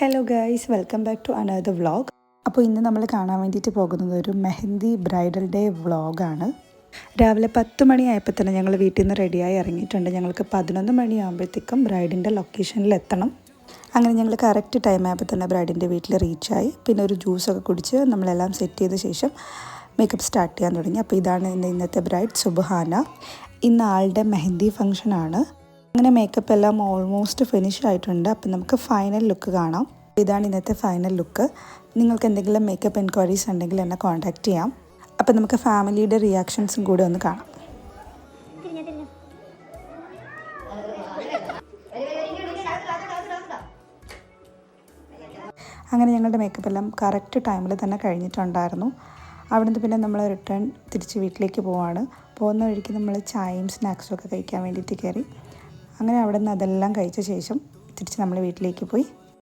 Hello guys, welcome back to another vlog. അപ്പോൾ ഇന്ന് നമ്മൾ കാണാൻ വേണ്ടിയിട്ട് പോകുന്നത് ഒരു മെഹന്തി ബ്രൈഡൽ ഡേ വ്ളോഗാണ്. രാവിലെ 10 മണിയായപ്പോൾ തന്നെ ഞങ്ങൾ വീട്ടിൽ നിന്ന് റെഡിയായി ഇറങ്ങിയിട്ടുണ്ട്. ഞങ്ങൾക്ക് 11 മണിയാകുമ്പോഴത്തേക്കും ബ്രൈഡിൻ്റെ ലൊക്കേഷനിൽ എത്തണം. അങ്ങനെ ഞങ്ങൾ കറക്റ്റ് ടൈം ആയപ്പോൾ തന്നെ ബ്രൈഡിൻ്റെ വീട്ടിൽ റീച്ചായി. പിന്നെ ഒരു ജ്യൂസൊക്കെ കുടിച്ച് നമ്മളെല്ലാം സെറ്റ് ചെയ്ത ശേഷം മേക്കപ്പ് സ്റ്റാർട്ട് ചെയ്യാൻ തുടങ്ങി. അപ്പോൾ ഇതാണ് ഇന്നത്തെ ബ്രൈഡ് സുബ്ഹാന. ഇന്ന് ആളുടെ മെഹന്തി ഫംഗ്ഷനാണ്. അങ്ങനെ മേക്കപ്പ് എല്ലാം ഓൾമോസ്റ്റ് ഫിനിഷ് ആയിട്ടുണ്ട്. അപ്പം നമുക്ക് ഫൈനൽ ലുക്ക് കാണാം. ഇതാണ് ഇന്നത്തെ ഫൈനൽ ലുക്ക്. നിങ്ങൾക്ക് എന്തെങ്കിലും മേക്കപ്പ് എൻക്വയറീസ് ഉണ്ടെങ്കിൽ എന്നെ കോൺടാക്റ്റ് ചെയ്യാം. അപ്പം നമുക്ക് ഫാമിലിയുടെ റിയാക്ഷൻസും കൂടെ ഒന്ന് കാണാം. അങ്ങനെ ഞങ്ങളുടെ മേക്കപ്പ് എല്ലാം കറക്റ്റ് ടൈമിൽ തന്നെ കഴിഞ്ഞിട്ടുണ്ടായിരുന്നു. അവിടുന്ന് പിന്നെ നമ്മൾ റിട്ടേൺ തിരിച്ച് വീട്ടിലേക്ക് പോവാണ്. പോകുന്ന വഴിക്ക് നമ്മൾ ചായയും സ്നാക്സും ഒക്കെ കഴിക്കാൻ വേണ്ടിയിട്ട് കയറി. അങ്ങനെ അവിടെ നിന്ന് അതെല്ലാം കഴിച്ച ശേഷം തിരിച്ച് നമ്മൾ വീട്ടിലേക്ക് പോയി.